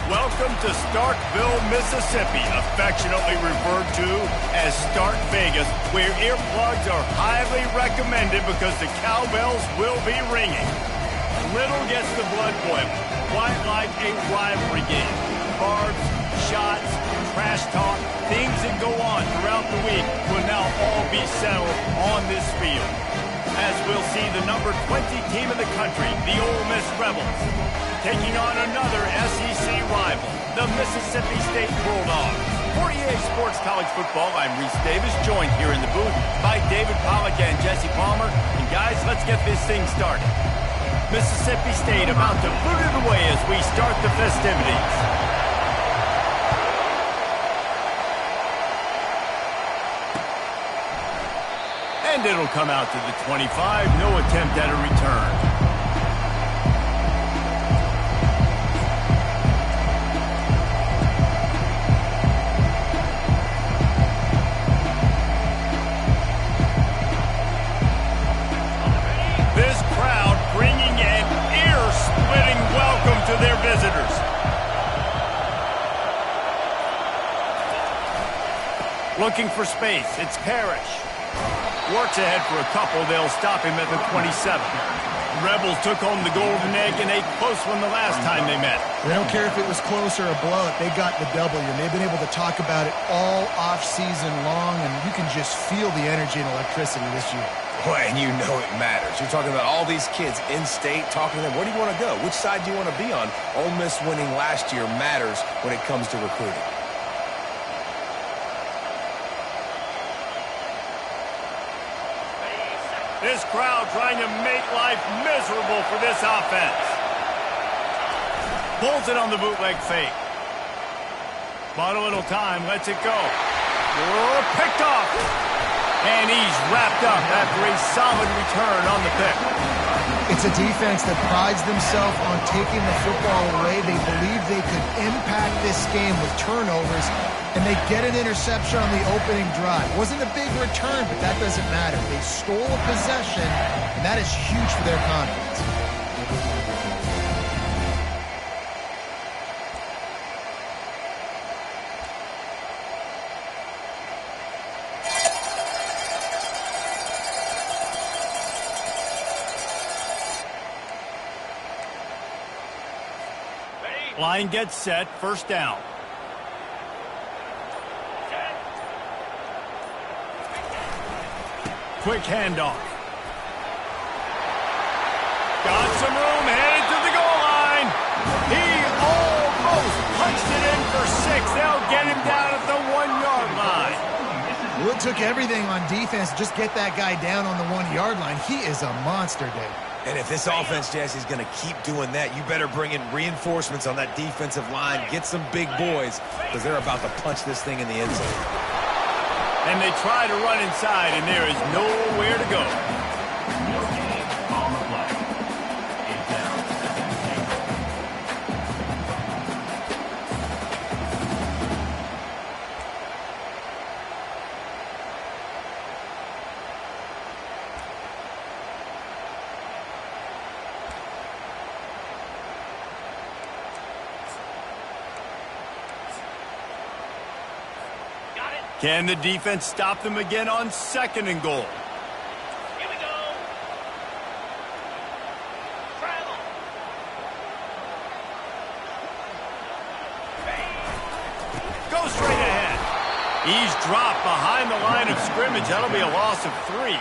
Welcome to Starkville, Mississippi, affectionately referred to as Stark Vegas, where earplugs are highly recommended because the cowbells will be ringing. Little gets the blood boiling, quite like a rivalry game. Barbs, shots, trash talk, things that go on throughout the week will now all be settled on this field. As we'll see the number 20 team in the country, the Ole Miss Rebels, taking on another SEC rival, the Mississippi State Bulldogs. For EA Sports College Football, I'm Reese Davis, joined here in the booth by David Pollack and Jesse Palmer. And guys, let's get this thing started. Mississippi State about to boot it away as we start the festivities. And it'll come out to the 25, no attempt at a return. This crowd bringing an ear-splitting welcome to their visitors. Looking for space, it's Parrish. Works ahead for a couple. They'll stop him at the 27. Rebels took home the golden egg in a close one the last time they met. They don't care if it was close or a blowout. They got the W, and they've been able to talk about it all off-season long, and you can just feel the energy and electricity this year. Boy, and you know it matters. You're talking about all these kids in-state, talking to them. Where do you want to go? Which side do you want to be on? Ole Miss winning last year matters when it comes to recruiting. This crowd trying to make life miserable for this offense. Pulls it on the bootleg fake. Bought a little time, lets it go. Oh, picked off. And he's wrapped up after a solid return on the pick. It's a defense that prides themselves on taking the football away. They believe they could impact this game with turnovers, and they get an interception on the opening drive. Wasn't a big return, but that doesn't matter. They stole a possession, and that is huge for their confidence. Line gets set, first down. Quick handoff. Got some room, headed to the goal line. He almost punched it in for 6. They'll get him down at the 1-yard line. Well, it took everything on defense to just get that guy down on the 1-yard line. He is a monster, Dave. And if this offense, Jesse, is going to keep doing that, you better bring in reinforcements on that defensive line. Get some big boys, because they're about to punch this thing in the end zone. And they try to run inside, and there is nowhere to go. Can the defense stop them again on 2nd and goal? Here we go. Travel. Go straight ahead. He's dropped behind the line of scrimmage. That'll be a loss of 3.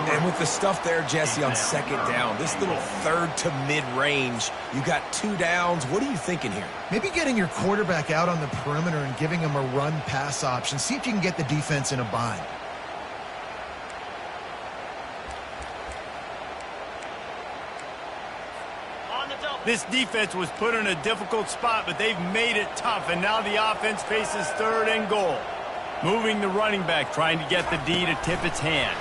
And with the stuff there, Jesse, on 2nd down, this little third to mid-range, you got 2 downs. What are you thinking here? Maybe getting your quarterback out on the perimeter and giving him a run-pass option. See if you can get the defense in a bind. This defense was put in a difficult spot, but they've made it tough, and now the offense faces 3rd and goal. Moving the running back, trying to get the D to tip its hand.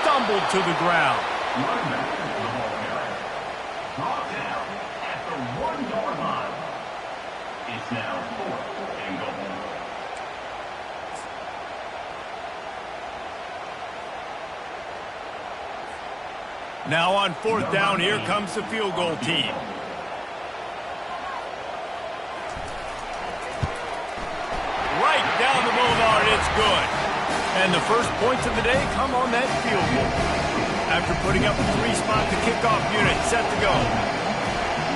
Stumbled to the ground. Brought down at the 1-yard line. It's now 4th and goal. Now on 4th down, here comes the field goal team. good. And the first points of the day come on that field goal. After putting up a 3-spot, the kickoff unit set to go.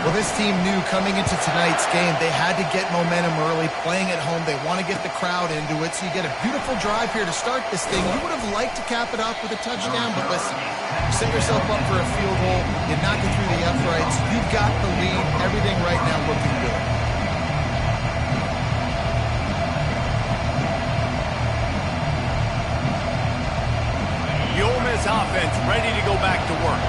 Well, this team knew coming into tonight's game they had to get momentum early. Playing at home, they want to get the crowd into it. So you get a beautiful drive here to start this thing. You would have liked to cap it off with a touchdown, but listen, you set yourself up for a field goal. You knock it through the uprights. You've got the lead. Everything right now looking good. The Ole Miss offense ready to go back to work.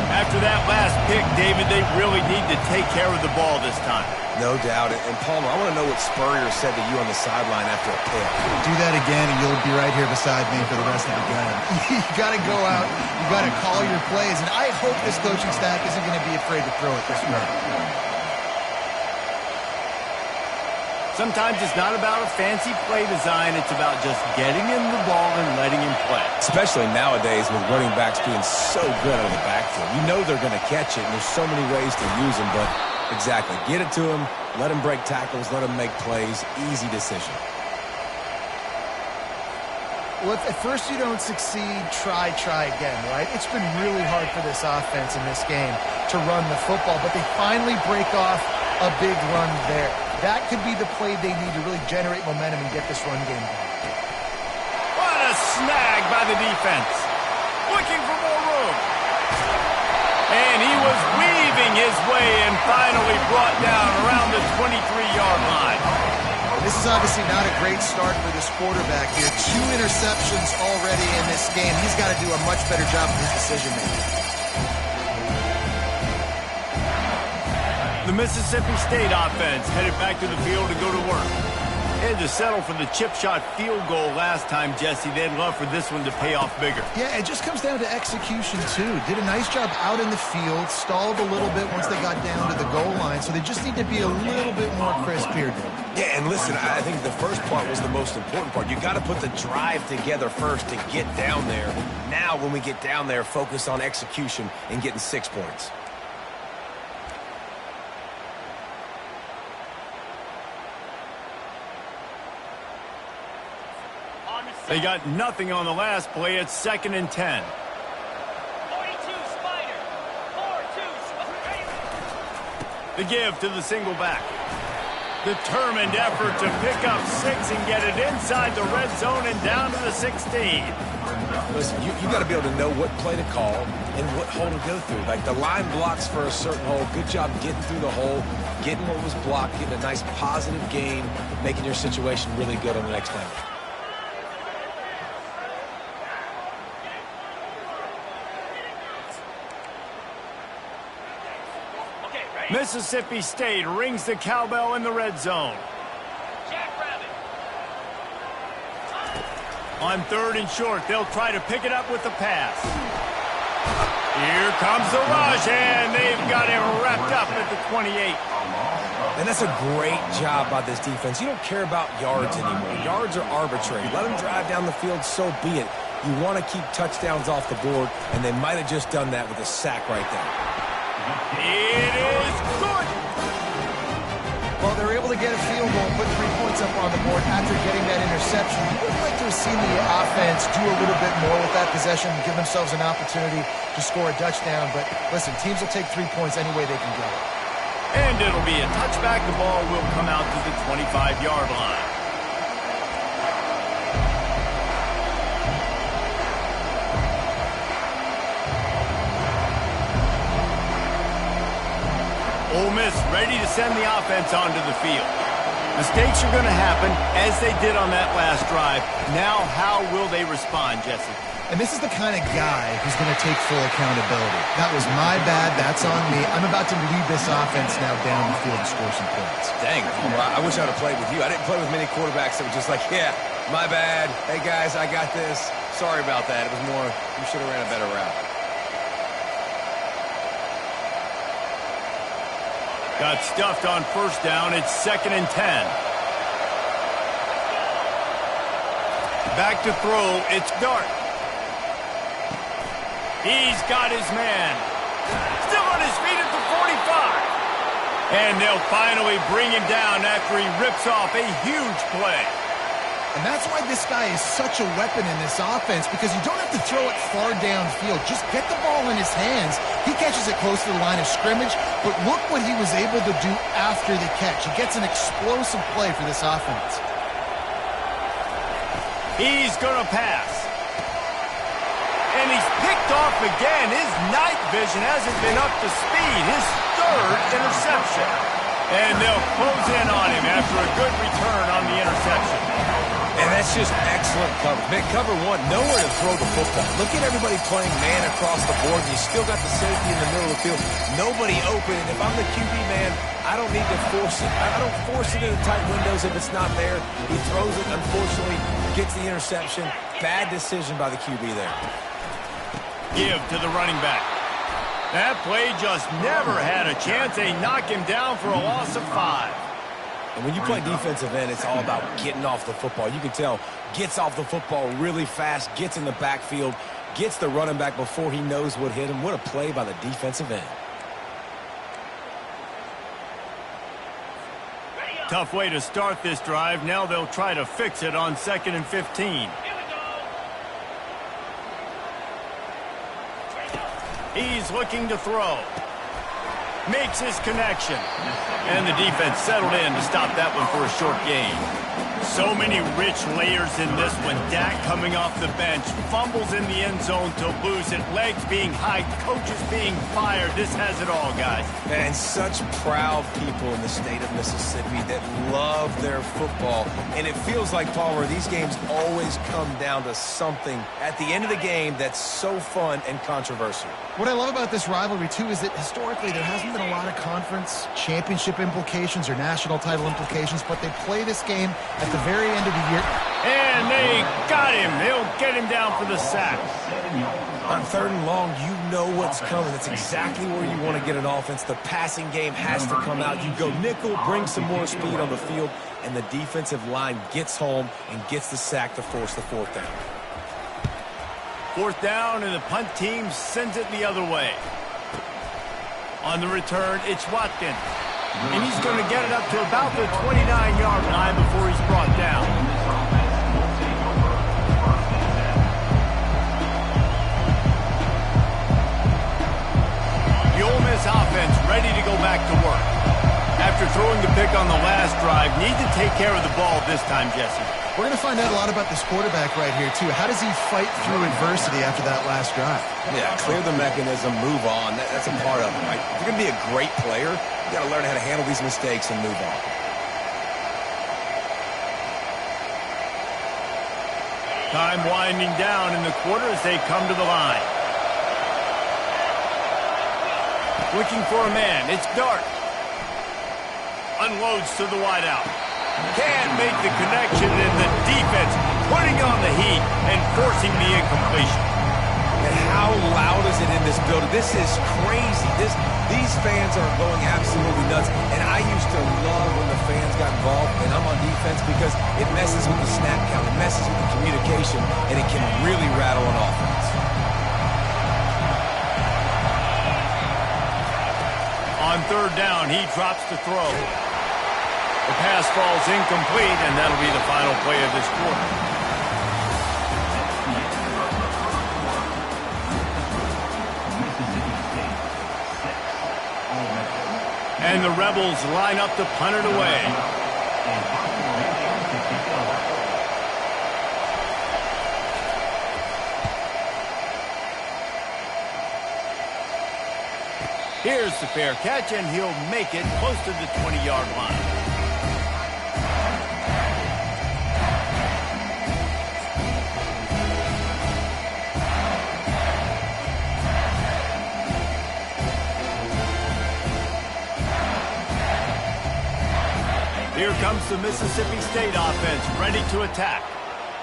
After that last pick, David, they really need to take care of the ball this time. No doubt. And Palmer, I want to know what Spurrier said to you on the sideline after a pick. Do that again, and you'll be right here beside me for the rest of the game. You got to go out. You got to call your plays. And I hope this coaching staff isn't going to be afraid to throw it this way. Sometimes it's not about a fancy play design. It's about just getting him the ball and letting him play. Especially nowadays with running backs being so good out of the backfield. You know they're going to catch it, and there's so many ways to use them. But exactly, get it to him, let him break tackles, let him make plays. Easy decision. Well, if at first you don't succeed, try again, right? It's been really hard for this offense in this game to run the football, but they finally break off a big run there. That could be the play they need to really generate momentum and get this run game going. What a snag by the defense. Looking for more room. And he was weaving his way and finally brought down around the 23-yard line. This is obviously not a great start for this quarterback here. 2 interceptions already in this game. He's got to do a much better job of his decision-making. The Mississippi State offense headed back to the field to go to work. They had to settle for the chip shot field goal last time, Jesse. They'd love for this one to pay off bigger. Yeah, it just comes down to execution, too. Did a nice job out in the field, stalled a little bit once they got down to the goal line, so they just need to be a little bit more crisp here. Yeah, and listen, I think the first part was the most important part. You got to put the drive together first to get down there. Now, when we get down there, focus on execution and getting 6 points. They got nothing on the last play. It's 2nd and 10. 42 Spider. 4-2 The give to the single back. Determined effort to pick up 6 and get it inside the red zone and down to the 16. Listen, you got to be able to know what play to call and what hole to go through. Like the line blocks for a certain hole. Good job getting through the hole, getting what was blocked, getting a nice positive gain, making your situation really good on the next play. Mississippi State rings the cowbell in the red zone. Jackrabbit. On 3rd and short, they'll try to pick it up with the pass. Here comes the rush, and they've got him wrapped up at the 28. And that's a great job by this defense. You don't care about yards anymore. Yards are arbitrary. Let them drive down the field, so be it. You want to keep touchdowns off the board, and they might have just done that with a sack right there. It is good. Well, they were able to get a field goal and put 3 points up on the board after getting that interception. You would like to have seen the offense do a little bit more with that possession, give themselves an opportunity to score a touchdown. But listen, teams will take 3 points any way they can get it. And it'll be a touchback. The ball will come out to the 25-yard line. Ole Miss ready to send the offense onto the field. Mistakes are going to happen, as they did on that last drive. Now, how will they respond, Jesse? And this is the kind of guy who's going to take full accountability. That was my bad. That's on me. I'm about to lead this offense now down the field and score some points. Dang, I wish I would have played with you. I didn't play with many quarterbacks that were just like, yeah, my bad. Hey, guys, I got this. Sorry about that. It was more, you should have ran a better route. Got stuffed on 1st down. It's 2nd and 10. Back to throw. It's Dart. He's got his man. Still on his feet at the 45. And they'll finally bring him down after he rips off a huge play. And that's why this guy is such a weapon in this offense, because you don't have to throw it far downfield. Just get the ball in his hands. He catches it close to the line of scrimmage, but look what he was able to do after the catch. He gets an explosive play for this offense. He's going to pass. And he's picked off again. His night vision hasn't been up to speed. His third interception. And they'll close in on him after a good return on the interception. And that's just excellent coverage. Man, cover one, nowhere to throw the football. Look at everybody playing man across the board, and you still got the safety in the middle of the field. Nobody open, and if I'm the QB man, I don't need to force it. I don't force it into tight windows if it's not there. He throws it, unfortunately, gets the interception. Bad decision by the QB there. Give to the running back. That play just never had a chance. They knock him down for a loss of 5. And when you play defensive end, it's all about getting off the football. You can tell, gets off the football really fast, gets in the backfield, gets the running back before he knows what hit him. What a play by the defensive end. Tough way to start this drive. Now they'll try to fix it on 2nd and 15. He's looking to throw. Makes his connection. And the defense settled in to stop that one for a short gain. So many rich layers in this one. Dak coming off the bench. Fumbles in the end zone to lose it. Legs being hiked. Coaches being fired. This has it all, guys. And such proud people in the state of Mississippi that love their football. And it feels like, Palmer, these games always come down to something at the end of the game that's so fun and controversial. What I love about this rivalry, too, is that historically there hasn't been a lot of conference championship implications or national title implications, but they play this game at the very end of the year. And they got him. They'll get him down for the sack. On 3rd and long, you know what's coming. That's exactly where you want to get an offense. The passing game has to come out. You go nickel, bring some more speed on the field, and the defensive line gets home and gets the sack to force the 4th down. 4th down, and the punt team sends it the other way. On the return, it's Watkins. And he's going to get it up to about the 29-yard line before he's brought down. The Ole Miss offense ready to go back to work. After throwing the pick on the last drive, need to take care of the ball this time, Jesse. We're going to find out a lot about this quarterback right here, too. How does he fight through adversity after that last drive? Yeah, clear the mechanism, move on. That's a part of it, right? If you're going to be a great player, you got to learn how to handle these mistakes and move on. Time winding down in the quarter as they come to the line. Looking for a man. It's Dart. Unloads to the wideout. Can't make the connection, and the defense putting on the heat and forcing the incompletion. And how loud is it in this building? This is crazy. These fans are going absolutely nuts. And I used to love when the fans got involved, and I'm on defense, because it messes with the snap count, it messes with the communication, and it can really rattle an offense. On 3rd down, he drops to throw. The pass falls incomplete, and that'll be the final play of this quarter. And the Rebels line up to punt it away. Here's the fair catch, and he'll make it close to the 20-yard line. Here comes the Mississippi State offense, ready to attack.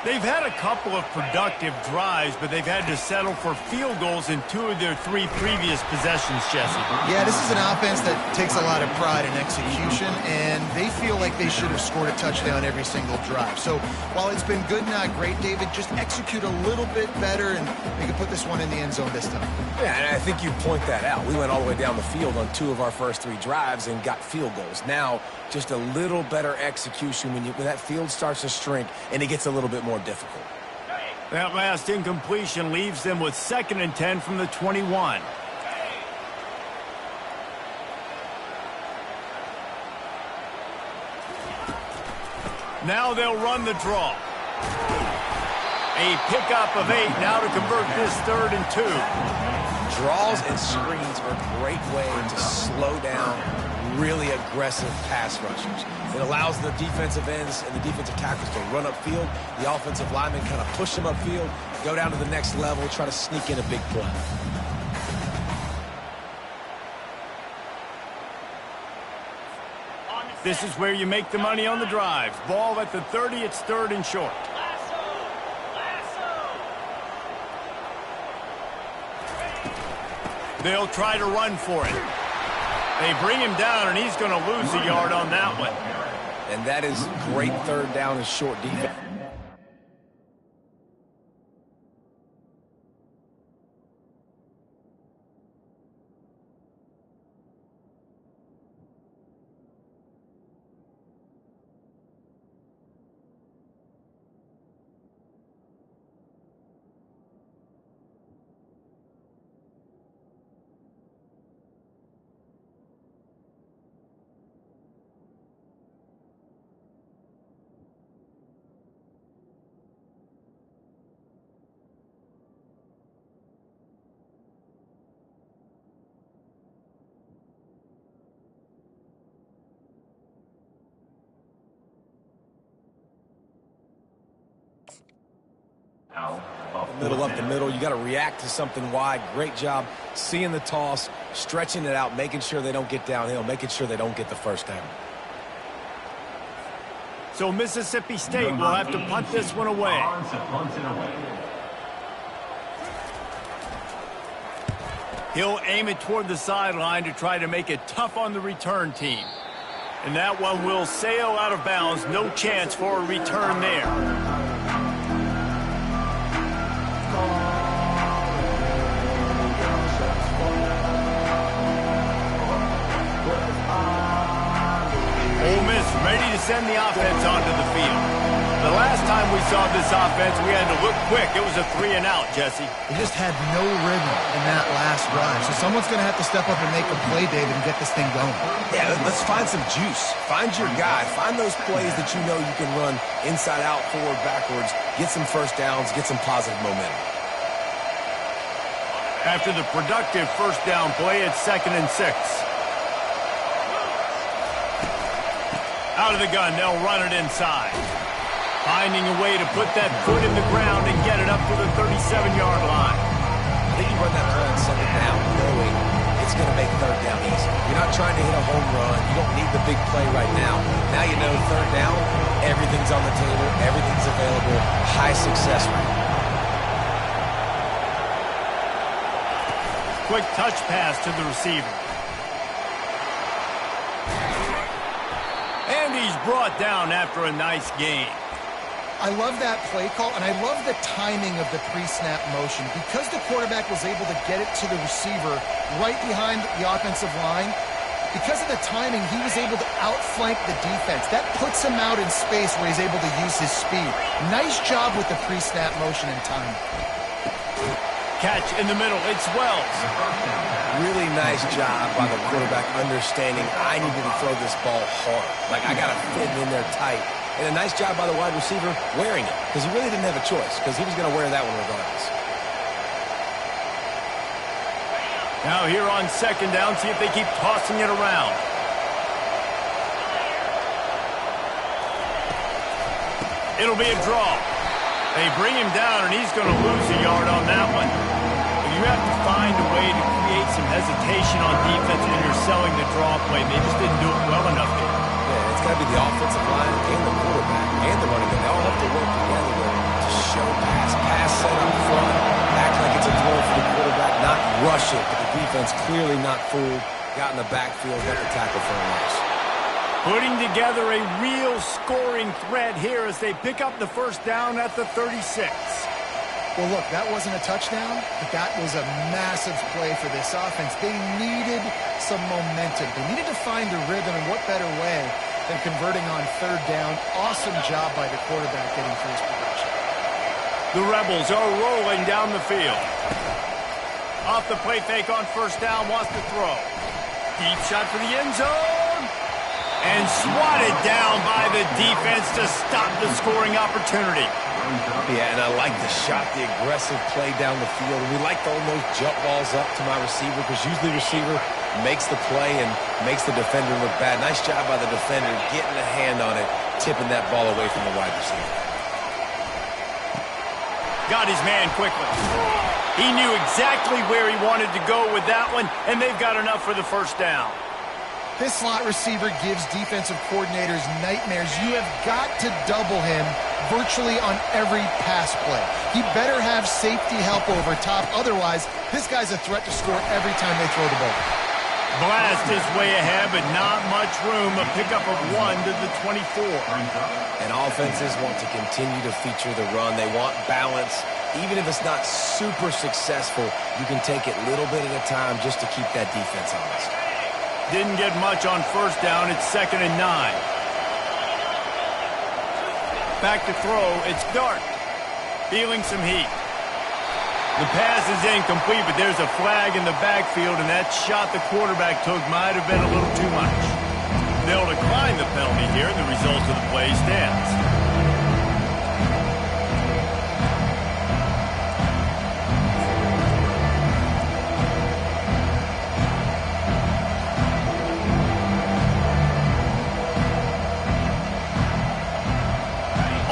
They've had a couple of productive drives, but they've had to settle for field goals in 2 of their 3 previous possessions, Jesse. Yeah, this is an offense that takes a lot of pride in execution, and they feel like they should have scored a touchdown every single drive. So while it's been good, not great, David, just execute a little bit better, and they can put this one in the end zone this time. Yeah, and I think you point that out. We went all the way down the field on 2 of our first 3 drives and got field goals. Now, just a little better execution when that field starts to shrink and it gets a little bit more difficult. That last incompletion leaves them with 2nd and 10 from the 21. Now they'll run the draw. A pickup of 8 now to convert this 3rd and 2. Draws and screens are a great way to slow down really aggressive pass rushers. It allows the defensive ends and the defensive tackles to run upfield. The offensive linemen kind of push them upfield, go down to the next level, try to sneak in a big play. This is where you make the money on the drive. Ball at the 30, it's 3rd and short. They'll try to run for it. They bring him down, and he's going to lose a yard on that one. And that is great 3rd down and short defense. Middle up the middle. You got to react to something wide. Great job seeing the toss, stretching it out, making sure they don't get downhill, making sure they don't get the first down. So Mississippi State will have to punt this one away. He'll aim it toward the sideline to try to make it tough on the return team. And that one will sail out of bounds. No chance for a return there. Ole Miss ready to send the offense onto the field. The last time we saw this offense, we had to look quick. It was a 3 and out, Jesse. They just had no rhythm in that last drive. So someone's going to have to step up and make a play, David, and get this thing going. Yeah, let's find some juice. Find your guy. Find those plays that you know you can run inside out, forward, backwards. Get some first downs. Get some positive momentum. After the productive first down play, it's 2nd and 6. Out of the gun, they'll run it inside. Finding a way to put that foot in the ground and get it up to the 37-yard line. I think you run that play on 2nd down knowing it's going to make 3rd down easy. You're not trying to hit a home run. You don't need the big play right now. Now you know 3rd down, everything's on the table, everything's available, high success rate. Quick touch pass to the receiver. And he's brought down after a nice gain. I love that play call, and I love the timing of the pre-snap motion. Because the quarterback was able to get it to the receiver right behind the offensive line, because of the timing, he was able to outflank the defense. That puts him out in space where he's able to use his speed. Nice job with the pre-snap motion and timing. Catch in the middle. It's Wells. Really nice job by the quarterback understanding I needed to throw this ball hard. Like, I got to fit it in there tight. And a nice job by the wide receiver wearing it, because he really didn't have a choice, because he was going to wear that one regardless. Now here on 2nd down, see if they keep tossing it around. It'll be a draw. They bring him down, and he's going to lose a yard on that one. But you have to find a way to create some hesitation on defense when you're selling the draw play. They just didn't do it well enough here. Yeah, it's got to be the offensive line and the quarterback and the running back. They all have to work together to show pass. Pass set up front. Act like it's a throw for the quarterback. Not rush it, but the defense clearly not fooled. Got in the backfield, got the tackle for a loss. Putting together a real scoring threat here as they pick up the first down at the 36. Well, look, that wasn't a touchdown, but that was a massive play for this offense. They needed some momentum. They needed to find a rhythm, and what better way than converting on third down. Awesome job by the quarterback getting through his progression. The Rebels are rolling down the field. Off the play fake on first down, wants to throw. Deep shot for the end zone. And swatted down by the defense to stop the scoring opportunity. Yeah, and I like the shot, the aggressive play down the field. We like throwing those jump balls up to my receiver because usually the receiver makes the play and makes the defender look bad. Nice job by the defender getting a hand on it, tipping that ball away from the wide receiver. Got his man quickly. He knew exactly where he wanted to go with that one, and they've got enough for the first down. This slot receiver gives defensive coordinators nightmares. You have got to double him virtually on every pass play. He better have safety help over top. Otherwise, this guy's a threat to score every time they throw the ball. Blast is way ahead, but not much room. A pickup of 1 to the 24. And offenses want to continue to feature the run. They want balance. Even if it's not super successful, you can take it little bit at a time just to keep that defense honest. Didn't get much on first down. It's 2nd and 9. Back to throw. It's Dart. Feeling some heat. The pass is incomplete, but there's a flag in the backfield, and that shot the quarterback took might have been a little too much. They'll decline the penalty here, and the result of the play stands.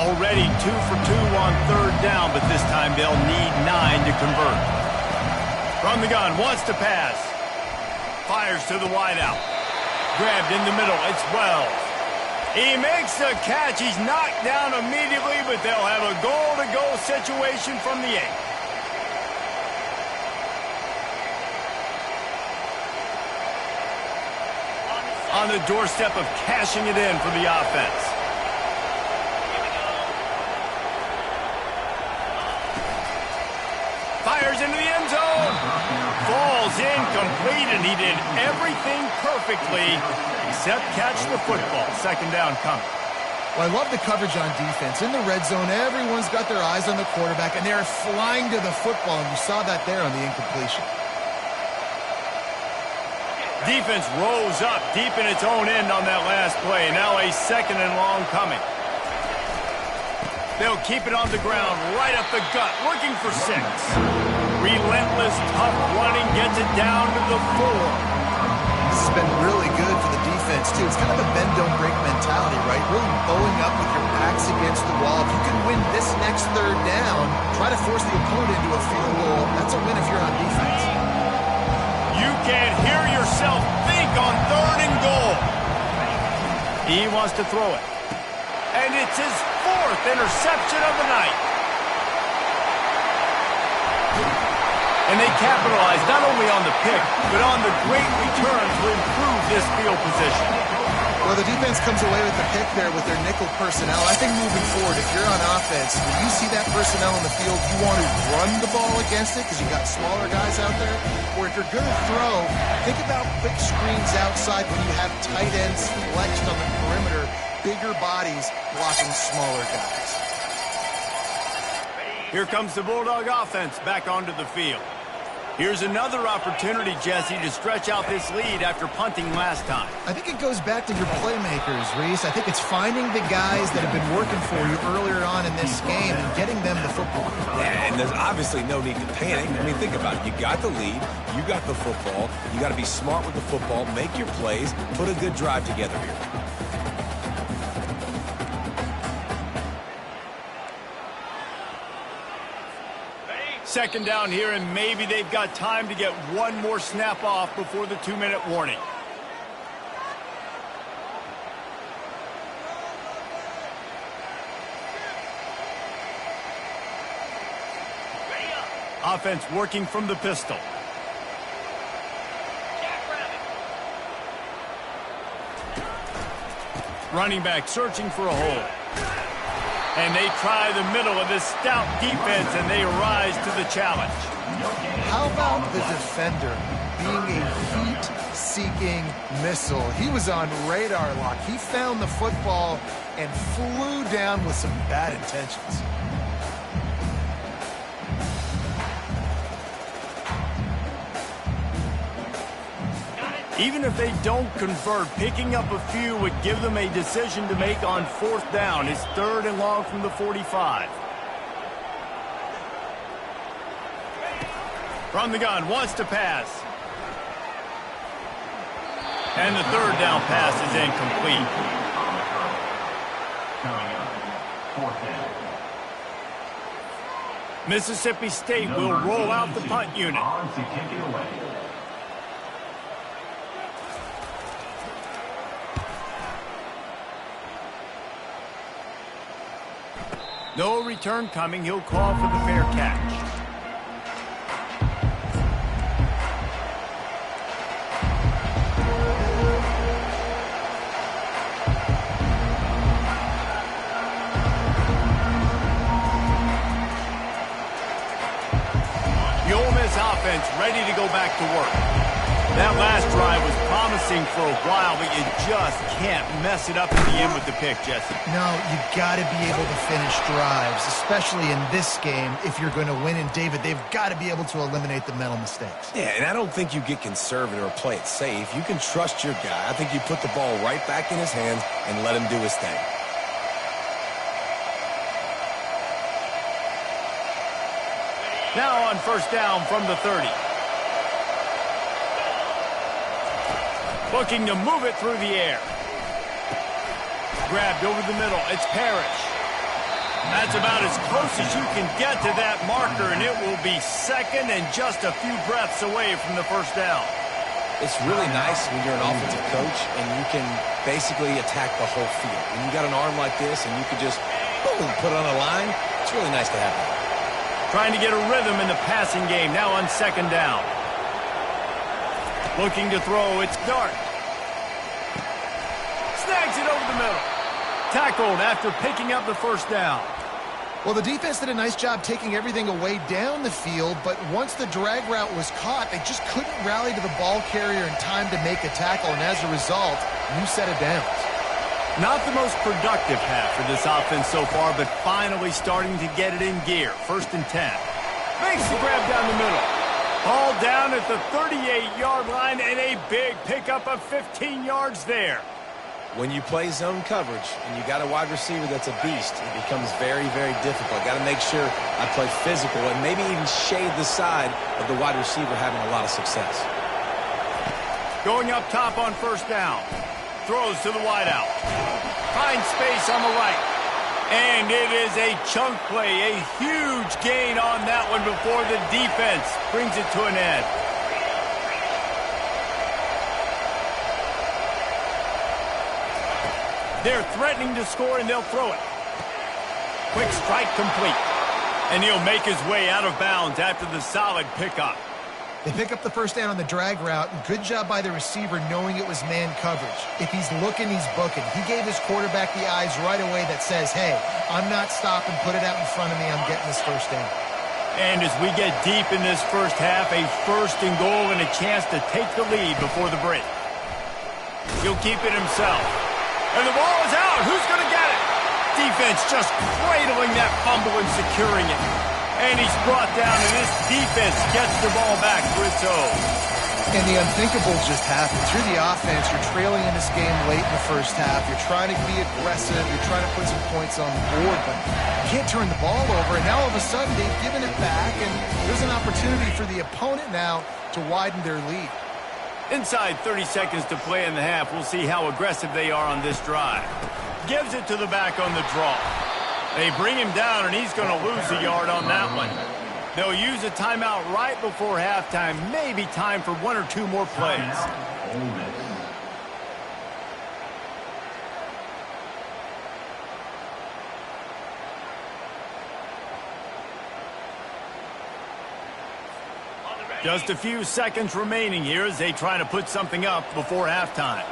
Already 2 for 2 on third down, but this time they'll need 9 to convert. From the gun, wants to pass. Fires to the wideout. Grabbed in the middle, it's Wells. He makes the catch. He's knocked down immediately, but they'll have a goal-to-go situation from the 8. On the doorstep of cashing it in for the offense. Fires into the end zone. Falls incomplete, and he did everything perfectly except catch the football. 2nd down coming. Well, I love the coverage on defense. In the red zone, everyone's got their eyes on the quarterback, and they're flying to the football, and you saw that there on the incompletion. Defense rose up deep in its own end on that last play. Now a 2nd and long coming. They'll keep it on the ground, right up the gut, looking for 6. Relentless, tough running gets it down to the 4. This has been really good for the defense, too. It's kind of a bend-don't-break mentality, right? Really bowing up with your backs against the wall. If you can win this next third down, try to force the opponent into a field goal. That's a win if you're on defense. You can't hear yourself think on 3rd and goal. He wants to throw it. And it's his 4th interception of the night. And they capitalize not only on the pick, but on the great return to improve this field position. Well, the defense comes away with the pick there with their nickel personnel. I think moving forward, if you're on offense, when you see that personnel in the field, you want to run the ball against it because you got smaller guys out there. Or if you're going to throw, think about quick screens outside when you have tight ends flexed on the perimeter, bigger bodies blocking smaller guys. Here comes the Bulldog offense back onto the field. Here's another opportunity, Jesse, to stretch out this lead after punting last time. I think it goes back to your playmakers, Reese. I think it's finding the guys that have been working for you earlier on in this game and getting them the football. Yeah, and there's obviously no need to panic. I mean, think about it. You got the lead. You got the football. You got to be smart with the football, make your plays, put a good drive together here. 2nd down here, and maybe they've got time to get one more snap off before the 2-minute warning. Offense working from the pistol. Jackrabbit. Running back searching for a hole. And they try the middle of this stout defense, and they rise to the challenge. How about the defender being a heat-seeking missile? He was on radar lock. He found the football and flew down with some bad intentions. Even if they don't convert, picking up a few would give them a decision to make on 4th down. It's 3rd and long from the 45. From the gun, wants to pass. And the 3rd down pass is incomplete. Coming up, 4th down. Mississippi State will roll out the punt unit. On to kick it away. No return coming. He'll call for the fair catch. The Ole Miss offense ready to go back to work. That last drive was promising for a while, but you just can't mess it up at the end with the pick, Jesse. No, you got to be able to finish drives, especially in this game. If you're going to win, and David, they've got to be able to eliminate the mental mistakes. Yeah, and I don't think you get conservative or play it safe. You can trust your guy. I think you put the ball right back in his hands and let him do his thing. Now on 1st down from the 30. Looking to move it through the air. Grabbed over the middle. It's Parrish. That's about as close as you can get to that marker, and it will be 2nd and just a few breaths away from the 1st down. It's really nice when you're an offensive coach and you can basically attack the whole field. When you got an arm like this and you can just, boom, put it on a line, it's really nice to have that. Trying to get a rhythm in the passing game. Now on 2nd down. Looking to throw. It's Dart. Snags it over the middle. Tackled after picking up the 1st down. Well, the defense did a nice job taking everything away down the field, but once the drag route was caught, they just couldn't rally to the ball carrier in time to make a tackle, and as a result, new set of downs. Not the most productive half for this offense so far, but finally starting to get it in gear. 1st and 10. Makes the grab down the middle. Ball down at the 38-yard line, and a big pickup of 15 yards there. When you play zone coverage and you got a wide receiver that's a beast, it becomes very, very difficult. Got to make sure I play physical and maybe even shade the side of the wide receiver having a lot of success. Going up top on 1st down. Throws to the wideout. Finds space on the right. And it is a chunk play. A huge gain on that one before the defense brings it to an end. They're threatening to score, and they'll throw it. Quick strike complete. And he'll make his way out of bounds after the solid pickup. They pick up the 1st down on the drag route. Good job by the receiver knowing it was man coverage. If he's looking, he's booking. He gave his quarterback the eyes right away that says, hey, I'm not stopping. Put it out in front of me. I'm getting this 1st down. And as we get deep in this 1st half, a 1st and goal and a chance to take the lead before the break. He'll keep it himself. And the ball is out. Who's going to get it? Defense just cradling that fumble and securing it. And he's brought down, and this defense gets the ball back to its own. And the unthinkable just happened. Through the offense, you're trailing in this game late in the 1st half. You're trying to be aggressive. You're trying to put some points on the board, but you can't turn the ball over. And now all of a sudden, they've given it back, and there's an opportunity for the opponent now to widen their lead. Inside 30 seconds to play in the half. We'll see how aggressive they are on this drive. Gives it to the back on the draw. They bring him down, and he's going to lose a yard on that one. They'll use a timeout right before halftime. Maybe time for 1 or 2 more plays. Just a few seconds remaining here as they try to put something up before halftime.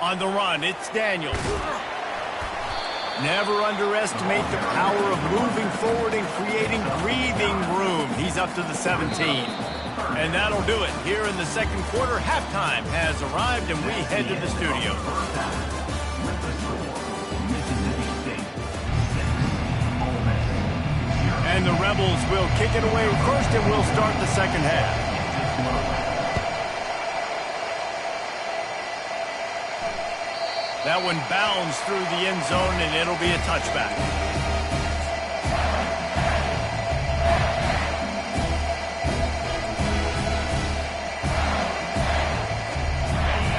On the run, it's Daniels. Never underestimate the power of moving forward and creating breathing room. He's up to the 17. And that'll do it. Here in the second quarter, halftime has arrived, and we head to the studio. And the Rebels will kick it away first, and we'll start the second half. That one bounds through the end zone, and it'll be a touchback.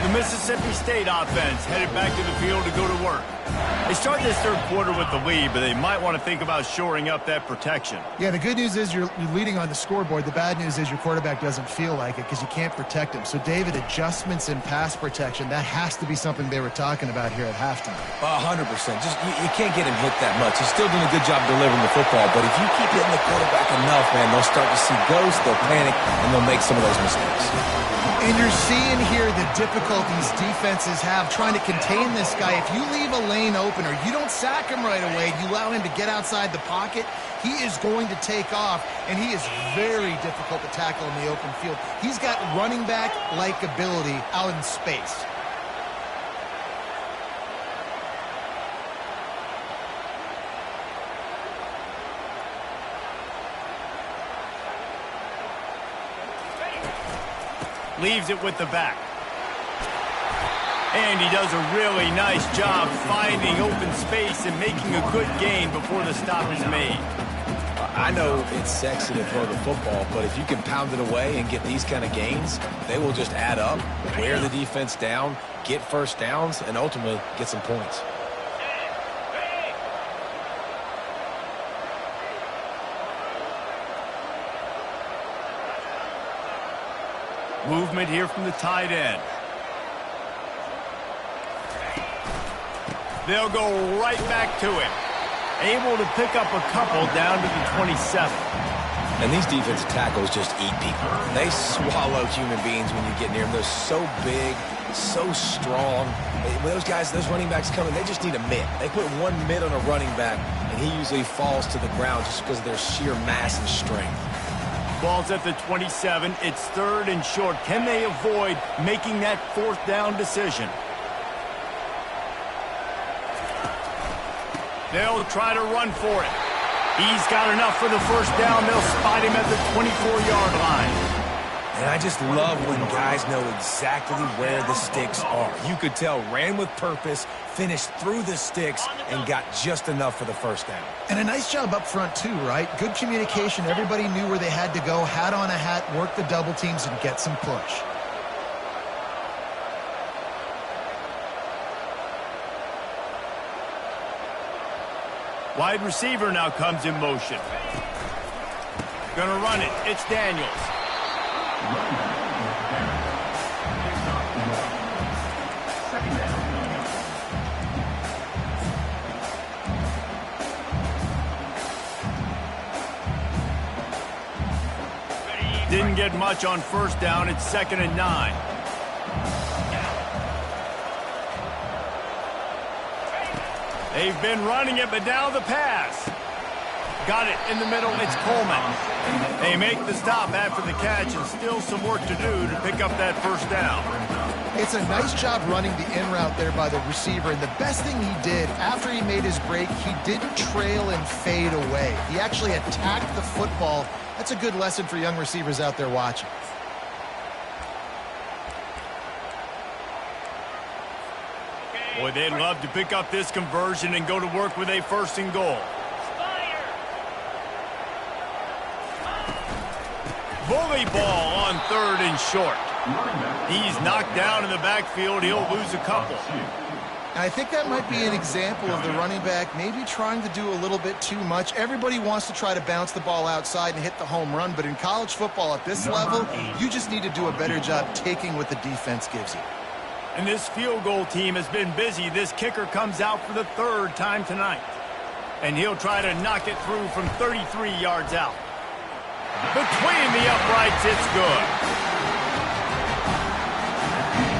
The Mississippi State offense headed back to the field to go to work. They start this third quarter with the lead, but they might want to think about shoring up that protection. Yeah, the good news is you're leading on the scoreboard. The bad news is your quarterback doesn't feel like it because you can't protect him. So, David, adjustments in pass protection, that has to be something they were talking about here at halftime. 100%. Just you can't get him hit that much. He's still doing a good job delivering the football, but if you keep hitting the quarterback enough, man, they'll start to see ghosts, they'll panic, and they'll make some of those mistakes. And you're seeing here the difficulties defenses have trying to contain this guy. If you leave a lane open or you don't sack him right away, you allow him to get outside the pocket, he is going to take off, and he is very difficult to tackle in the open field. He's got running back-like ability out in space. Leaves it with the back. And he does a really nice job finding open space and making a good gain before the stop is made. I know it's sexy to throw the football, but if you can pound it away and get these kind of gains, they will just add up, wear the defense down, get first downs, and ultimately get some points. Movement here from the tight end. They'll go right back to it. Able to pick up a couple down to the 27. And these defensive tackles just eat people. They swallow human beings when you get near them. They're so big, so strong. When those guys, those running backs come in, they just need a mitt. They put one mitt on a running back, and he usually falls to the ground just because of their sheer mass and strength. Ball's at the 27. It's third and short. Can they avoid making that fourth down decision? They'll try to run for it. He's got enough for the first down. They'll spot him at the 24-yard line. And I just love when guys know exactly where the sticks are. You could tell ran with purpose, finished through the sticks, and got just enough for the first down. And a nice job up front, too, right? Good communication. Everybody knew where they had to go, hat on a hat, work the double teams, and get some push. Wide receiver now comes in motion. Gonna run it. It's Daniels. Didn't get much on first down. It's 2nd and 9. They've been running it, but now the pass. Got it in the middle. It's Coleman. They make the stop after the catch, and still some work to do to pick up that first down. It's a nice job running the in route there by the receiver, and the best thing he did after he made his break, he didn't trail and fade away. He actually attacked the football. That's a good lesson for young receivers out there watching. Boy, they'd love to pick up this conversion and go to work with a 1st and goal. Bully ball on 3rd and short. He's knocked down in the backfield. He'll lose a couple. And I think that might be an example of the running back maybe trying to do a little bit too much. Everybody wants to try to bounce the ball outside and hit the home run, but in college football at this level, you just need to do a better job taking what the defense gives you. And this field goal team has been busy. This kicker comes out for the 3rd time tonight. And he'll try to knock it through from 33 yards out. Between the uprights, it's good.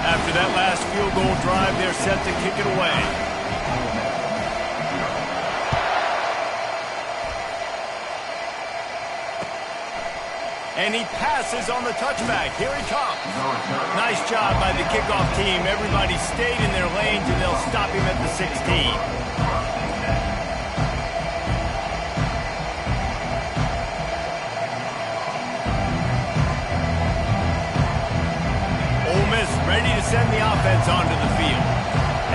After that last field goal drive, they're set to kick it away. And he passes on the touchback. Here he comes. Nice job by the kickoff team. Everybody stayed in their lanes, and they'll stop him at the 16. Ole Miss ready to send the offense onto the field.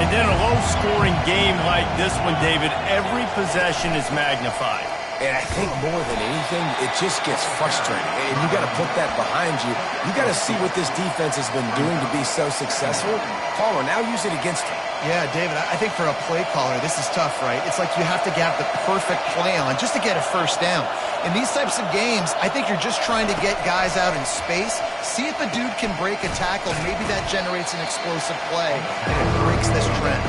And then a low-scoring game like this one, David, every possession is magnified. And I think more than anything, it just gets frustrating. And you got to put that behind you. You got to see what this defense has been doing to be so successful. Caller, now use it against them. Yeah, David, I think for a play caller, this is tough, right? It's like you have to have the perfect play on just to get a first down. In these types of games, I think you're just trying to get guys out in space, see if a dude can break a tackle. Maybe that generates an explosive play, and it breaks this trend.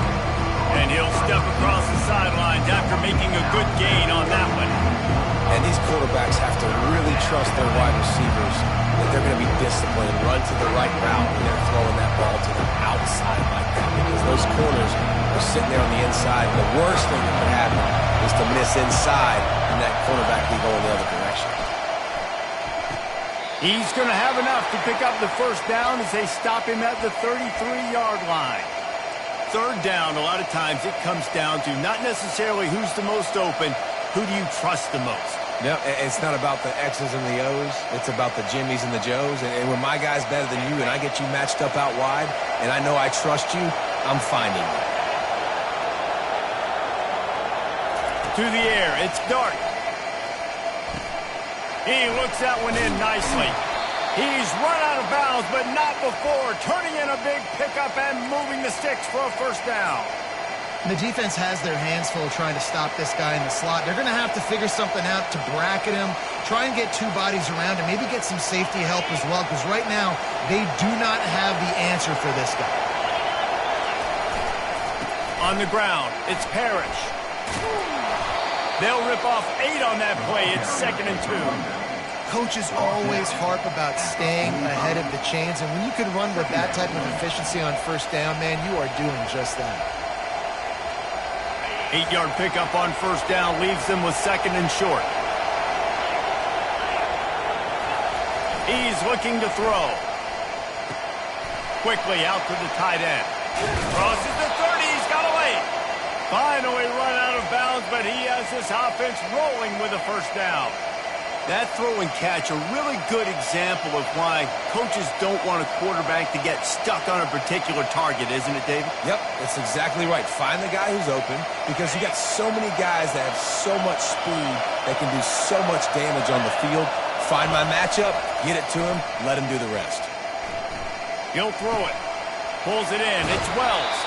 And he'll step across the sidelines after making a good gain on that one. And these quarterbacks have to really trust their wide receivers that they're going to be disciplined and run to the right route when they're throwing that ball to the outside like that. Because those corners are sitting there on the inside. And the worst thing that could happen is to miss inside and that quarterback be going the other direction. He's going to have enough to pick up the first down as they stop him at the 33-yard line. Third down, a lot of times it comes down to not necessarily who's the most open, who do you trust the most? No, it's not about the X's and the O's. It's about the Jimmies and the Joes. And when my guy's better than you and I get you matched up out wide and I know I trust you, I'm finding you. To the air, it's Dart. He looks that one in nicely. He's run out of bounds, but not before turning in a big pickup and moving the sticks for a first down. And the defense has their hands full trying to stop this guy in the slot. They're going to have to figure something out to bracket him, try and get two bodies around him, maybe get some safety help as well, because right now they do not have the answer for this guy. On the ground, it's Parrish. They'll rip off 8 on that play. It's 2nd and 2. Coaches always harp about staying ahead of the chains, and when you can run with that type of efficiency on first down, man, you are doing just that. 8-yard pickup on first down leaves them with 2nd and short. He's looking to throw. Quickly out to the tight end. Crosses the 30. He's got away. Finally run out of bounds, but he has this offense rolling with a first down. That throw and catch, a really good example of why coaches don't want a quarterback to get stuck on a particular target, isn't it, David? Yep, that's exactly right. Find the guy who's open because you got so many guys that have so much speed that can do so much damage on the field. Find my matchup, get it to him, let him do the rest. He'll throw it. Pulls it in. It's Wells.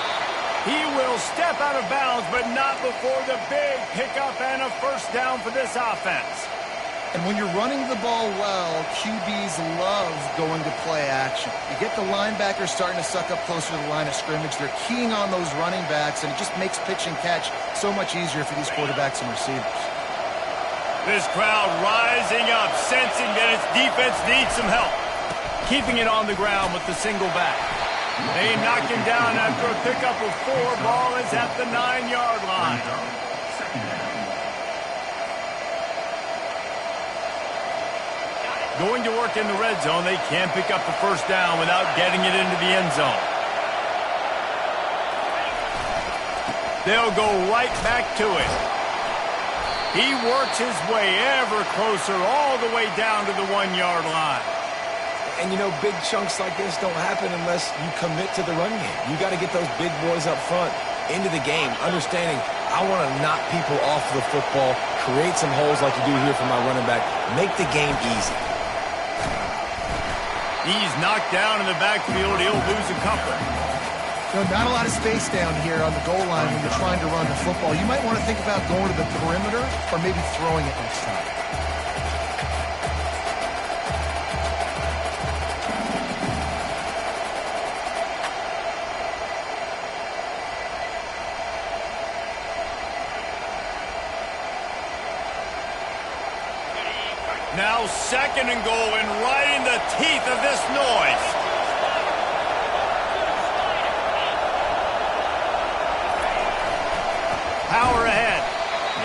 He will step out of bounds, but not before the big pickup and a first down for this offense. And when you're running the ball well, QBs love going to play action. You get the linebackers starting to suck up closer to the line of scrimmage. They're keying on those running backs, and it just makes pitch and catch so much easier for these quarterbacks and receivers. This crowd rising up, sensing that its defense needs some help. Keeping it on the ground with the single back. They knock him down after a pickup of 4. Ball is at the 9-yard line. Going to work in the red zone, they can't pick up the first down without getting it into the end zone. They'll go right back to it. He works his way ever closer all the way down to the 1-yard line. And, you know, big chunks like this don't happen unless you commit to the run game. You got to get those big boys up front into the game, understanding I want to knock people off the football, create some holes like you do here for my running back, make the game easy. He's knocked down in the backfield. He'll lose a couple. So not a lot of space down here on the goal line when you're trying to run the football. You might want to think about going to the perimeter or maybe throwing it next time. Now 2nd and goal, and right in the teeth of this noise. Power ahead.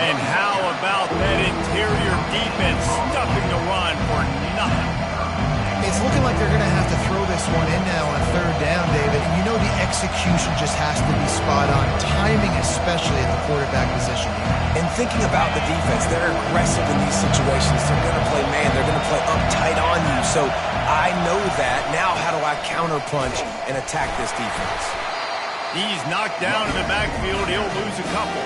And how about that interior defense stuffing the run for nothing? It's looking like they're going to have to throw this one in now on 3rd down, David. And you know the execution just has to be spot on. Timing especially at the quarterback position. And thinking about the defense, they're aggressive in these situations. They're going to play man. They're going to play uptight on you. So I know that. Now how do I counterpunch and attack this defense? He's knocked down in the backfield. He'll lose a couple.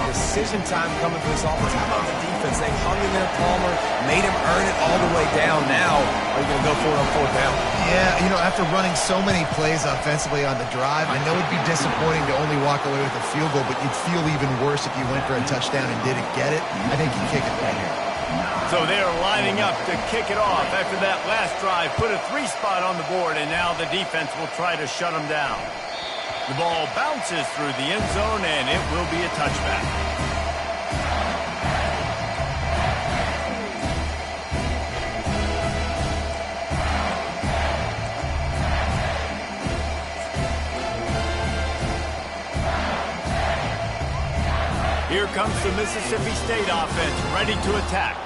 Decision time coming for this offense. How about the defense? They hung in there, Palmer, made him earn it all the way down. Now, are you going to go for it on 4th down? Yeah, you know, after running so many plays offensively on the drive, I know it'd be disappointing to only walk away with a field goal, but you'd feel even worse if you went for a touchdown and didn't get it. I think you kick it right here. So they're lining up to kick it off after that last drive. Put a 3-spot on the board, and now the defense will try to shut them down. The ball bounces through the end zone, and it will be a touchback. Here comes the Mississippi State offense, ready to attack.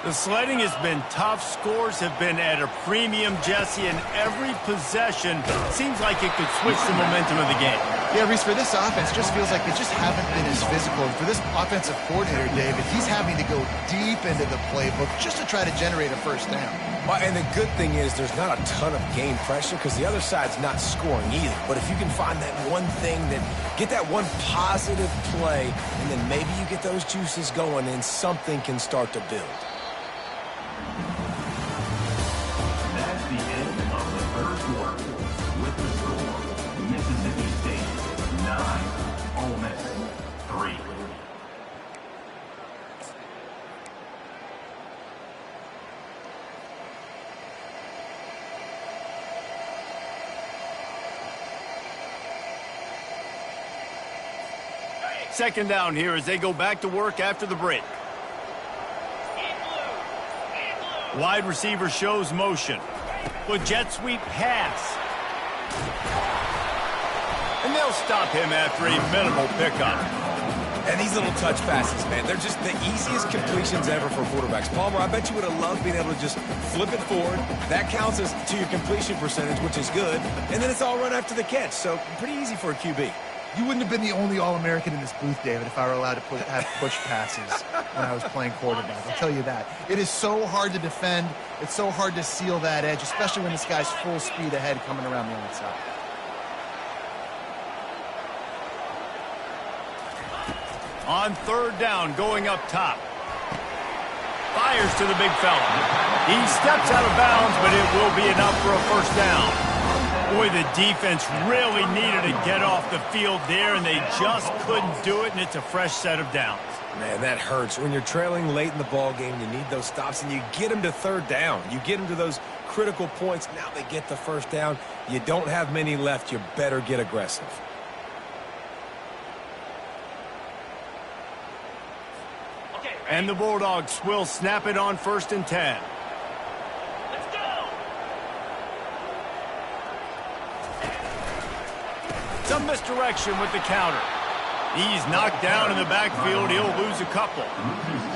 The sledding has been tough. Scores have been at a premium, Jesse, and every possession seems like it could switch the momentum of the game. Yeah, Reese, for this offense, just feels like they just haven't been as physical. And for this offensive coordinator, David, he's having to go deep into the playbook just to try to generate a 1st down. Well, and the good thing is there's not a ton of game pressure because the other side's not scoring either. But if you can find that one thing, that get that one positive play, and then maybe you get those juices going and something can start to build. That's the end of the 3rd quarter. With the score, Mississippi State 9, Ole Miss 3. Second down here as they go back to work after the break. Wide receiver shows motion. With jet sweep pass. And they'll stop him after a minimal pickup. And these little touch passes, man, they're just the easiest completions ever for quarterbacks. Palmer, I bet you would have loved being able to just flip it forward. That counts as to your completion percentage, which is good. And then it's all run after the catch. So pretty easy for a QB. You wouldn't have been the only All-American in this booth, David, if I were allowed to have push passes when I was playing quarterback. I'll tell you that. It is so hard to defend. It's so hard to seal that edge, especially when this guy's full speed ahead coming around the outside. On 3rd down, going up top. Fires to the big fella. He steps out of bounds, but it will be enough for a 1st down. Boy, the defense really needed to get off the field there, and they just couldn't do it, and it's a fresh set of downs. Man, that hurts. When you're trailing late in the ball game, you need those stops, and you get them to 3rd down. You get them to those critical points. Now they get the 1st down. You don't have many left. You better get aggressive. And the Bulldogs will snap it on 1st and 10. Let's go! Some misdirection with the counter. He's knocked down in the backfield. He'll lose a couple.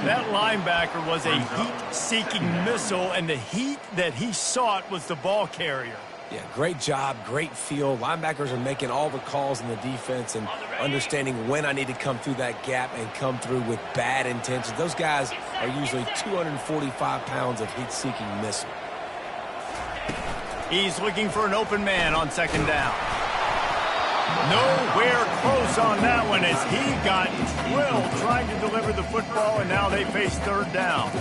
That linebacker was a heat-seeking missile, and the heat that he sought was the ball carrier. Yeah, great job, great feel. Linebackers are making all the calls in the defense and understanding when I need to come through that gap and come through with bad intentions. Those guys are usually 245 pounds of heat-seeking missile. He's looking for an open man on 2nd down. Nowhere close on that one as he got drilled trying to deliver the football, and now they face 3rd down.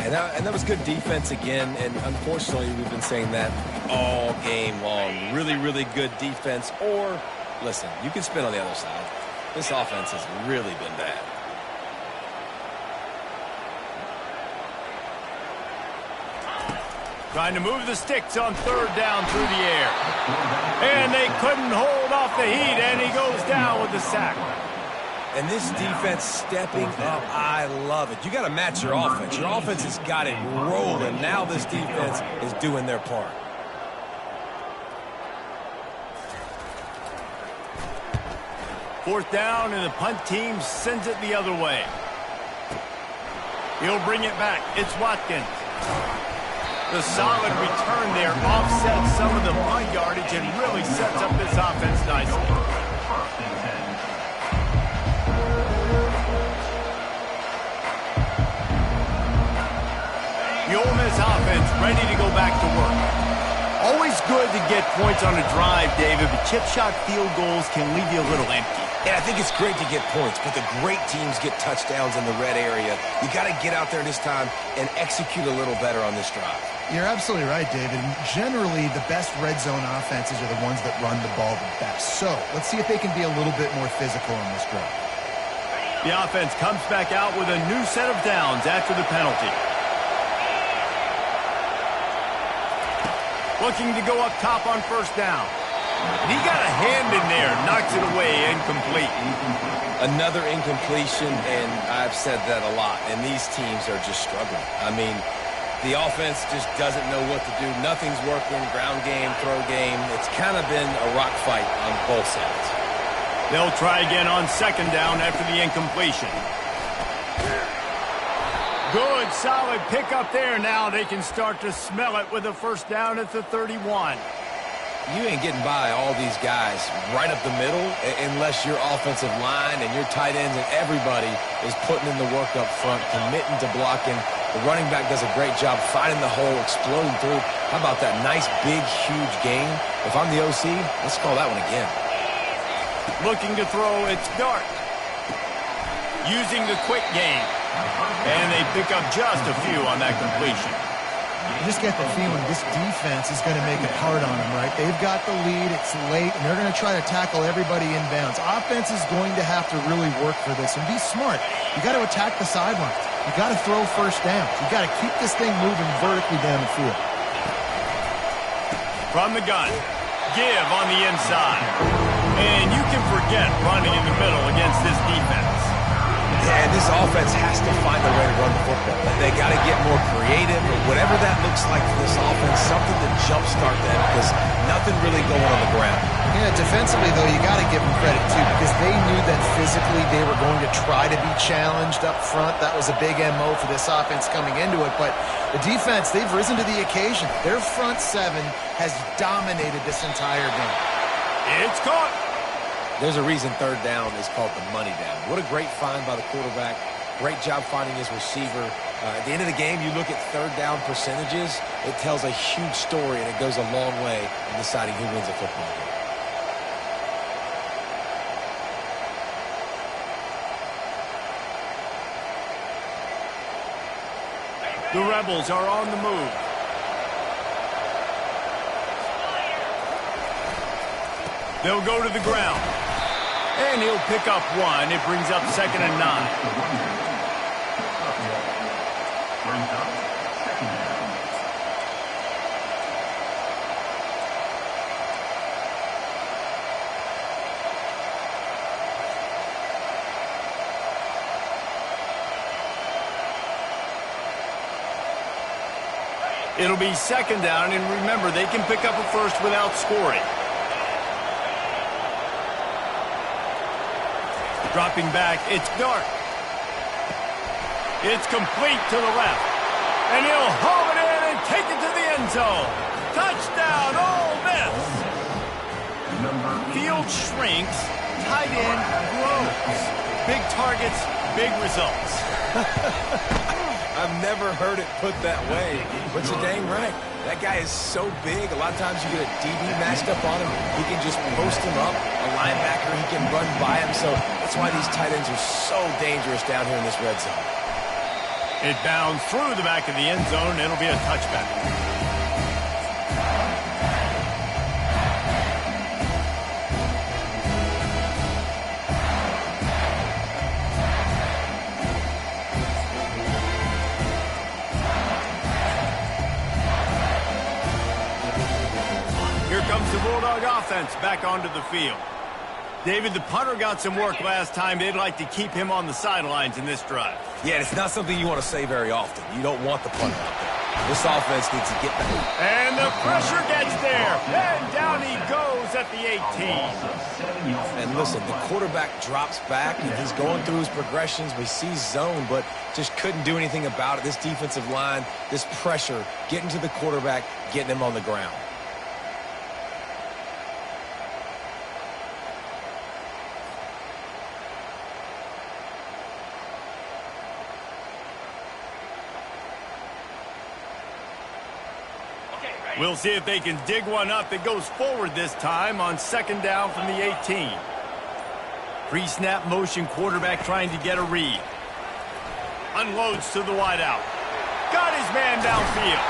And that was good defense again, and unfortunately we've been saying that all game long. Really, really good defense. Or, listen, you can spin on the other side. This offense has really been bad. Trying to move the sticks on 3rd down through the air. And they couldn't hold off the heat, and he goes down with the sack. And this defense stepping up, I love it. You got to match your offense. Your offense has got it rolling. Now this defense is doing their part. Fourth down, and the punt team sends it the other way. He'll bring it back. It's Watkins. The solid return there offsets some of the punt yardage and really sets up this offense nicely. The Ole Miss offense ready to go back to work. Always good to get points on a drive, David, but chip shot field goals can leave you a little empty. Yeah, I think it's great to get points, but the great teams get touchdowns in the red area. You got to get out there this time and execute a little better on this drive. You're absolutely right, David. Generally, the best red zone offenses are the ones that run the ball the best. So let's see if they can be a little bit more physical on this drive. The offense comes back out with a new set of downs after the penalty. Looking to go up top on first down. And he got a hand in there, knocks it away, incomplete. Another incompletion, and I've said that a lot, and these teams are just struggling. I mean, the offense just doesn't know what to do. Nothing's working, ground game, throw game. It's kind of been a rock fight on both sides. They'll try again on second down after the incompletion. Good, solid pickup there. Now they can start to smell it with a first down at the 31. You ain't getting by all these guys right up the middle unless your offensive line and your tight ends and everybody is putting in the work up front, committing to blocking. The running back does a great job finding the hole, exploding through. How about that nice, big, huge gain? If I'm the OC, let's call that one again. Looking to throw, it's Dart. Using the quick game. And they pick up just a few on that completion. You just get the feeling this defense is going to make it hard on them, right? They've got the lead, it's late, and they're going to try to tackle everybody inbounds. Offense is going to have to really work for this and be smart. You got to attack the sidelines. You got to throw first downs. You got to keep this thing moving vertically down the field. From the gun, give on the inside. And you can forget running in the middle against this defense. And this offense has to find a way to run the football. They got to get more creative, or whatever that looks like for this offense, something to jumpstart them, because nothing really going on the ground. Yeah, defensively, though, you got to give them credit, too, because they knew that physically they were going to try to be challenged up front. That was a big MO for this offense coming into it. But the defense, they've risen to the occasion. Their front seven has dominated this entire game. It's caught. There's a reason third down is called the money down. What a great find by the quarterback. Great job finding his receiver. At the end of the game, you look at third down percentages. It tells a huge story, and it goes a long way in deciding who wins a football game. The Rebels are on the move. They'll go to the ground. And he'll pick up one. It brings up 2nd and 9. Brings up 2nd down. It'll be 2nd down, and remember, they can pick up a first without scoring. Dropping back, it's Dart. It's complete to the left. And he'll haul it in and take it to the end zone. Touchdown, Ole Miss. Field shrinks, tight end grows. Big targets, big results. I've never heard it put that way, but you're dang right. That guy is so big. A lot of times you get a DB matched up on him. He can just post him up. A linebacker, he can run by him. So that's why these tight ends are so dangerous down here in this red zone. It bounds through the back of the end zone. It'll be a touchback. Here comes the Bulldog offense back onto the field. David, the punter got some work last time. They'd like to keep him on the sidelines in this drive. Yeah, it's not something you want to say very often. You don't want the punter out there. This offense needs to get back. And the pressure gets there. And down he goes at the 18. And listen, the quarterback drops back, and he's going through his progressions. We see zone, but just couldn't do anything about it. This defensive line, this pressure, getting to the quarterback, getting him on the ground. We'll see if they can dig one up that goes forward this time on second down from the 18. Pre-snap motion quarterback trying to get a read. Unloads to the wideout. Got his man downfield.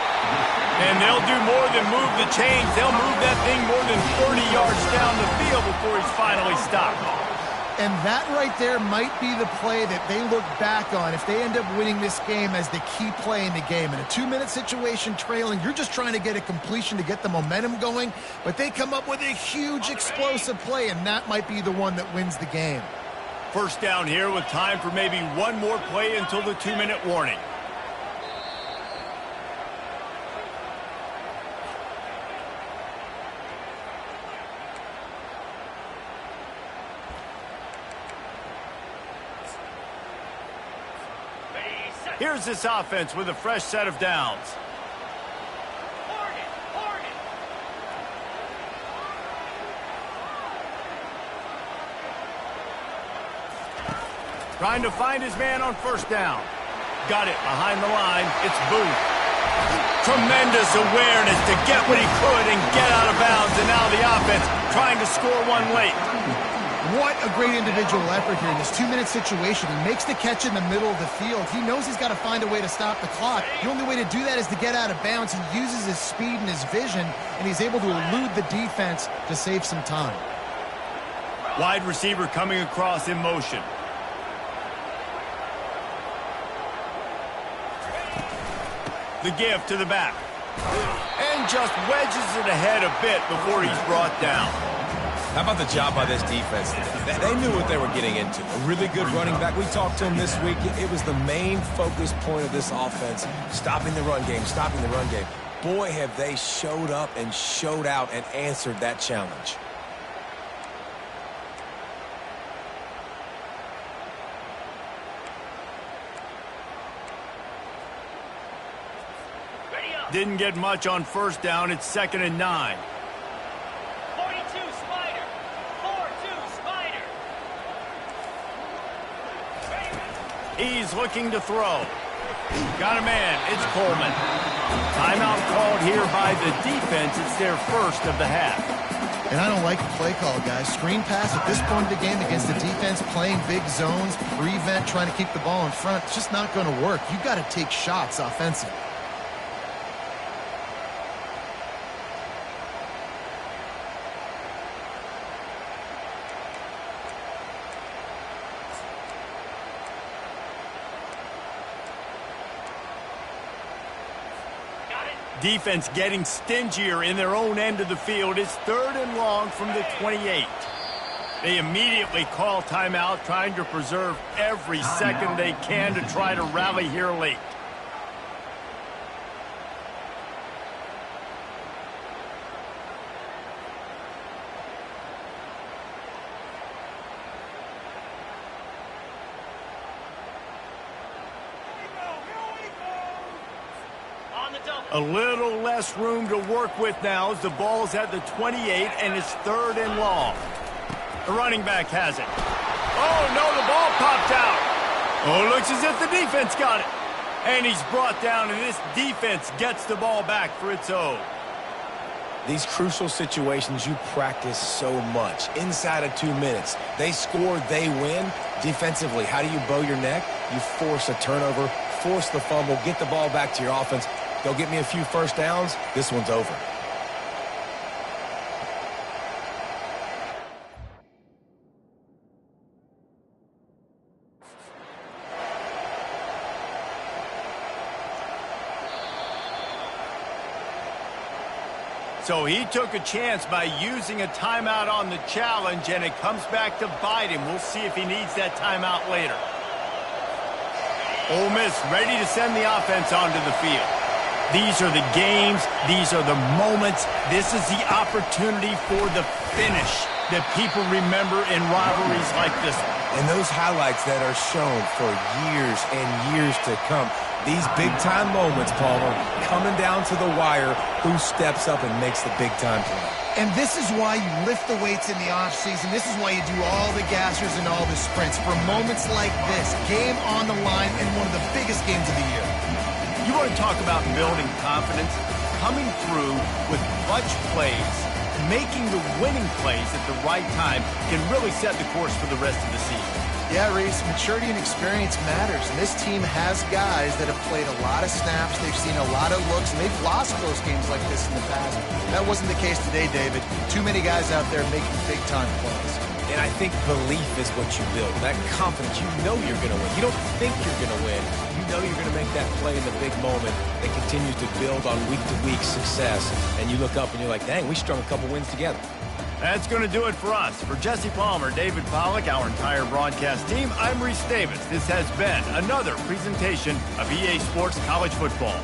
And they'll do more than move the chains. They'll move that thing more than 30 yards down the field before he's finally stopped. And that right there might be the play that they look back on if they end up winning this game as the key play in the game. In a 2-minute situation trailing, you're just trying to get a completion to get the momentum going, but they come up with a huge explosive play, and that might be the one that wins the game. First down here with time for maybe one more play until the 2-minute warning. Here's this offense with a fresh set of downs. Trying to find his man on first down. Got it behind the line. It's Booth. Tremendous awareness to get what he could and get out of bounds. And now the offense trying to score one late. What a great individual effort here in this 2-minute situation. He makes the catch in the middle of the field. He knows he's got to find a way to stop the clock. The only way to do that is to get out of bounds. He uses his speed and his vision, and he's able to elude the defense to save some time. Wide receiver coming across in motion. The give to the back. And just wedges it ahead a bit before he's brought down. How about the job by this defense today? They knew what they were getting into. A really good running back. We talked to him this week. It was the main focus point of this offense, stopping the run game, stopping the run game. Boy, have they showed up and showed out and answered that challenge. Didn't get much on first down. It's 2nd and 9. He's looking to throw. Got a man. It's Coleman. Timeout called here by the defense. It's their first of the half. And I don't like the play call, guys. Screen pass at this point of the game against the defense, playing big zones, prevent, trying to keep the ball in front. It's just not going to work. You've got to take shots offensively. Defense getting stingier in their own end of the field. It's 3rd and long from the 28. They immediately call timeout, trying to preserve every second they can to try to rally here late. A little less room to work with now as the ball's at the 28 and it's 3rd and long. The running back has it. Oh, no, the ball popped out. Oh, looks as if the defense got it. And he's brought down, and this defense gets the ball back for its own. These crucial situations you practice so much. Inside of 2 minutes, they score, they win. Defensively, how do you bow your neck? You force a turnover, force the fumble, get the ball back to your offense. Go get me a few first downs. This one's over. So he took a chance by using a timeout on the challenge, and it comes back to bite him. We'll see if he needs that timeout later. Ole Miss ready to send the offense onto the field. These are the games. These are the moments. This is the opportunity for the finish that people remember in rivalries like this one. And those highlights that are shown for years and years to come. These big-time moments, Palmer, coming down to the wire, who steps up and makes the big-time play. And this is why you lift the weights in the offseason. This is why you do all the gassers and all the sprints. For moments like this, game on the line in one of the biggest games of the year. You want to talk about building confidence? Coming through with clutch plays, making the winning plays at the right time can really set the course for the rest of the season. Yeah, Reese, maturity and experience matters. And this team has guys that have played a lot of snaps. They've seen a lot of looks, and they've lost close games like this in the past. That wasn't the case today, David. Too many guys out there making big-time plays. And I think belief is what you build. That confidence, you know you're going to win. You don't think you're going to win. You know you're going to make that play in the big moment that continues to build on week-to-week success. And you look up and you're like, dang, we strung a couple wins together. That's going to do it for us. For Jesse Palmer, David Pollack, our entire broadcast team, I'm Reese Davis. This has been another presentation of EA Sports College Football.